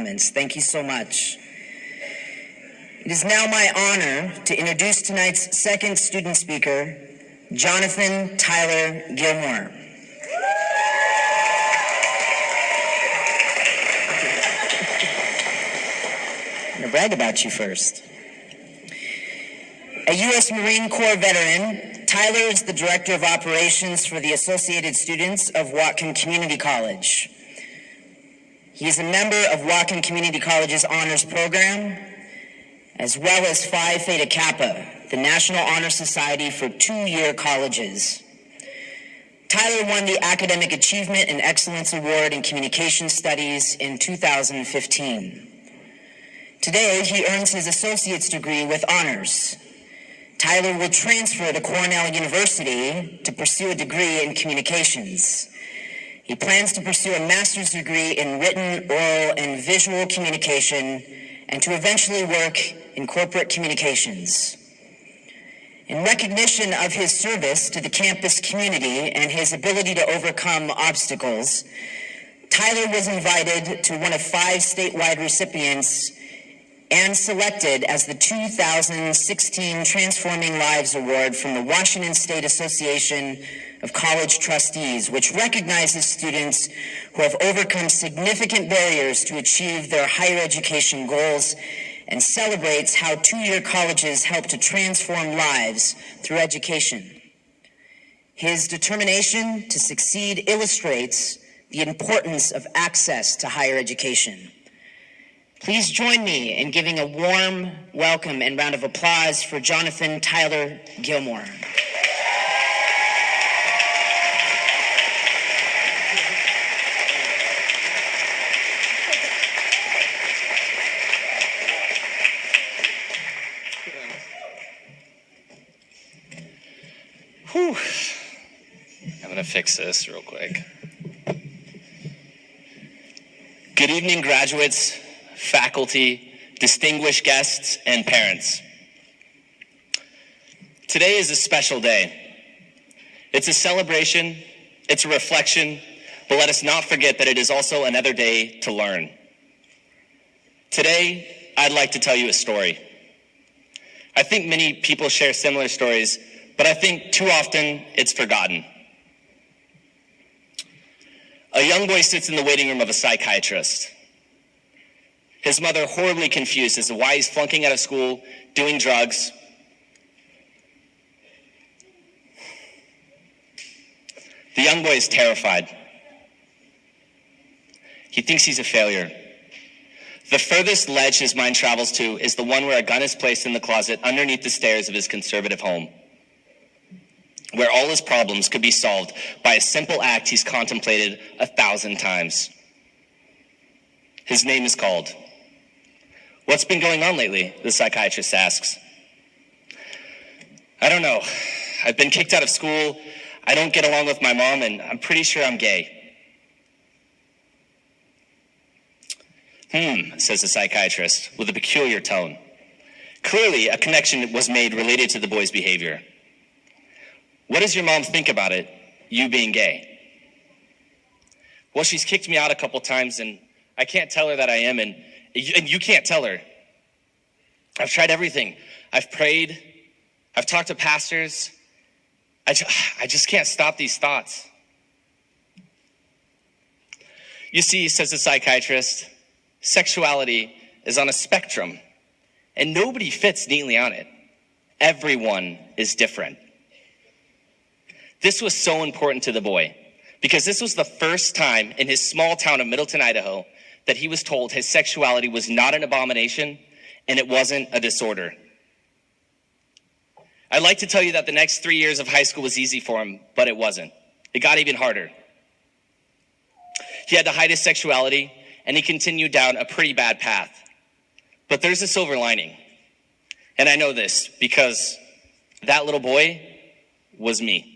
comments. Thank you so much. It is now my honor to introduce tonight's second student speaker, Jonathan Tyler Gilmore. I'm going to brag about you first. A U.S. Marine Corps veteran, Tyler is the Director of Operations for the Associated Students of Whatcom Community College. He is a member of Whatcom Community College's Honors Program, as well as Phi Theta Kappa, the National Honor Society for two-year colleges. Tyler won the Academic Achievement and Excellence Award in Communication Studies in 2015. Today, he earns his associate's degree with honors. Tyler will transfer to Cornell University to pursue a degree in communications. He plans to pursue a master's degree in written, oral, and visual communication, and to eventually work in corporate communications. In recognition of his service to the campus community and his ability to overcome obstacles, Tyler was invited to one of 5 statewide recipients and selected as the 2016 Transforming Lives Award from the Washington State Association of College Trustees, which recognizes students who have overcome significant barriers to achieve their higher education goals and celebrates how two-year colleges help to transform lives through education. His determination to succeed illustrates the importance of access to higher education. Please join me in giving a warm welcome and round of applause for Jonathan Tyler Gilmore. Whew. I'm going to fix this real quick. Good evening, graduates, faculty, distinguished guests, and parents. Today is a special day. It's a celebration, it's a reflection, but let us not forget that it is also another day to learn. Today, I'd like to tell you a story. I think many people share similar stories, but I think too often it's forgotten. A young boy sits in the waiting room of a psychiatrist. His mother horribly confused as to why he's flunking out of school, doing drugs. The young boy is terrified. He thinks he's a failure. The furthest ledge his mind travels to is the one where a gun is placed in the closet underneath the stairs of his conservative home, where all his problems could be solved by a simple act he's contemplated 1,000 times. His name is called. What's been going on lately? The psychiatrist asks. I don't know. I've been kicked out of school. I don't get along with my mom, and I'm pretty sure I'm gay. Says the psychiatrist with a peculiar tone. Clearly, a connection was made related to the boy's behavior. What does your mom think about it, you being gay? Well, she's kicked me out a couple times, and I can't tell her that I am, and you can't tell her. I've tried everything. I've prayed. I've talked to pastors. I just can't stop these thoughts. You see, says the psychiatrist, sexuality is on a spectrum, and nobody fits neatly on it. Everyone is different. This was so important to the boy because this was the first time in his small town of Middleton, Idaho, that he was told his sexuality was not an abomination and it wasn't a disorder. I'd like to tell you that the next 3 years of high school was easy for him, but it wasn't. It got even harder. He had to hide his sexuality and he continued down a pretty bad path. But there's a silver lining. And I know this because that little boy was me.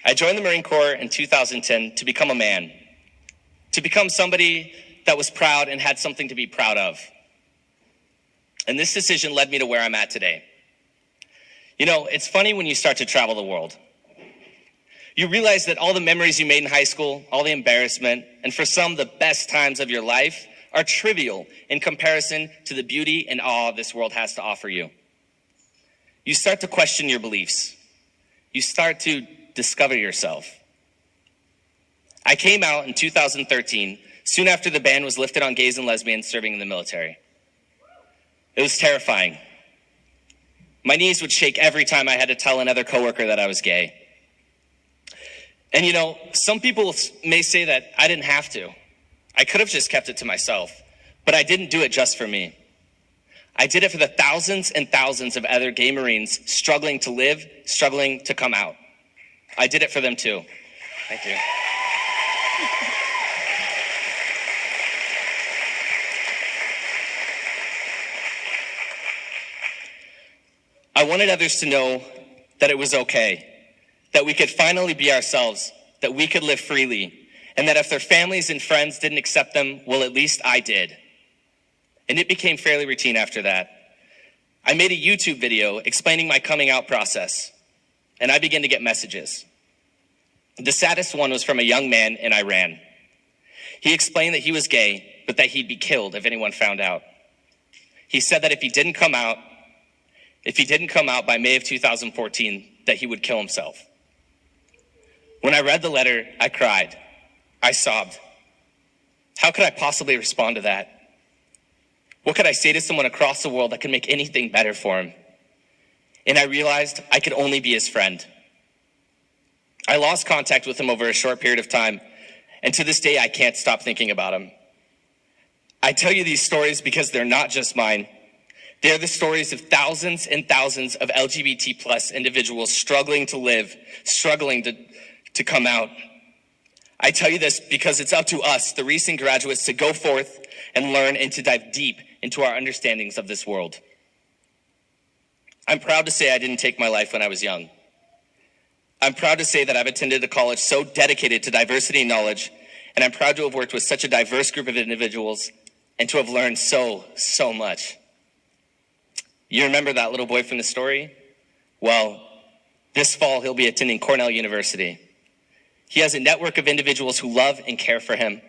I joined the Marine Corps in 2010 to become a man, to become somebody that was proud and had something to be proud of. And this decision led me to where I'm at today. You know, it's funny when you start to travel the world. You realize that all the memories you made in high school, all the embarrassment, and for some, the best times of your life are trivial in comparison to the beauty and awe this world has to offer you. You start to question your beliefs. You start to discover yourself. I came out in 2013, soon after the ban was lifted on gays and lesbians serving in the military. It was terrifying. My knees would shake every time I had to tell another coworker that I was gay. And you know, some people may say that I didn't have to. I could have just kept it to myself, but I didn't do it just for me. I did it for the thousands and thousands of other gay Marines struggling to live, struggling to come out. I did it for them too. Thank you. I wanted others to know that it was okay, that we could finally be ourselves, that we could live freely, and that if their families and friends didn't accept them, well, at least I did. And it became fairly routine after that. I made a YouTube video explaining my coming out process, and I began to get messages. The saddest one was from a young man in Iran. He explained that he was gay, but that he'd be killed if anyone found out. He said that if he didn't come out by May of 2014, that he would kill himself. When I read the letter, I cried. I sobbed. How could I possibly respond to that? What could I say to someone across the world that could make anything better for him? And I realized I could only be his friend. I lost contact with him over a short period of time, and to this day, I can't stop thinking about him. I tell you these stories because they're not just mine. They're the stories of thousands and thousands of LGBT plus individuals struggling to live, struggling to come out. I tell you this because it's up to us, the recent graduates, to go forth and learn and to dive deep into our understandings of this world. I'm proud to say I didn't take my life when I was young. I'm proud to say that I've attended a college so dedicated to diversity and knowledge, and I'm proud to have worked with such a diverse group of individuals and to have learned so much. You remember that little boy from the story? Well, this fall he'll be attending Cornell University. He has a network of individuals who love and care for him.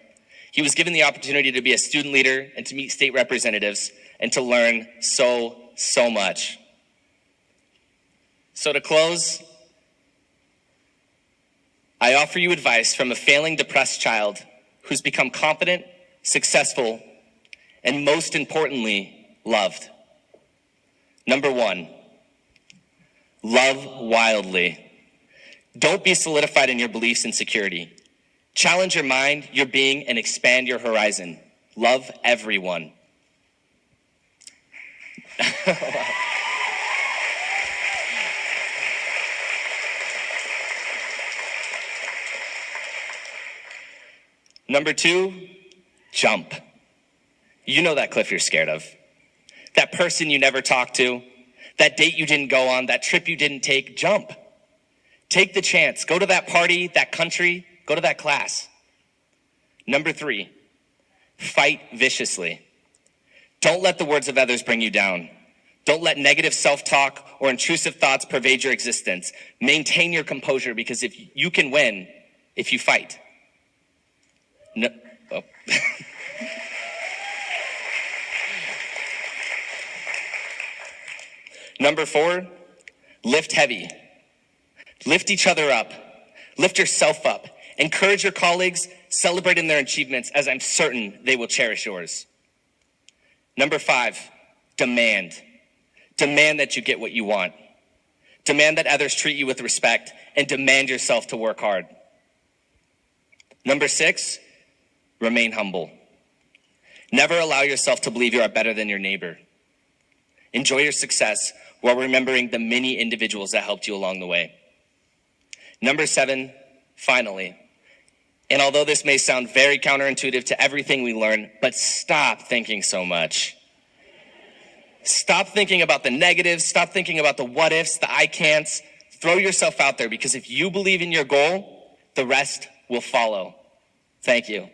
He was given the opportunity to be a student leader and to meet state representatives and to learn so much. So to close, I offer you advice from a failing, depressed child who's become confident, successful, and most importantly, loved. Number 1, love wildly. Don't be solidified in your beliefs and security. Challenge your mind, your being, and expand your horizon. Love everyone. Number 2, jump. You know that cliff you're scared of. That person you never talked to, that date you didn't go on, that trip you didn't take, jump. Take the chance. Go to that party, that country, go to that class. Number 3, fight viciously. Don't let the words of others bring you down. Don't let negative self-talk or intrusive thoughts pervade your existence. Maintain your composure because if you can win if you fight. No, oh. Number 4, lift heavy. Lift each other up. Lift yourself up. Encourage your colleagues, celebrate in their achievements, as I'm certain they will cherish yours. Number 5, demand. Demand that you get what you want. Demand that others treat you with respect, and demand yourself to work hard. Number 6, remain humble. Never allow yourself to believe you are better than your neighbor. Enjoy your success while remembering the many individuals that helped you along the way. Number 7, finally, and although this may sound very counterintuitive to everything we learn, but stop thinking so much. Stop thinking about the negatives, stop thinking about the what ifs, the I can'ts. Throw yourself out there because if you believe in your goal, the rest will follow. Thank you.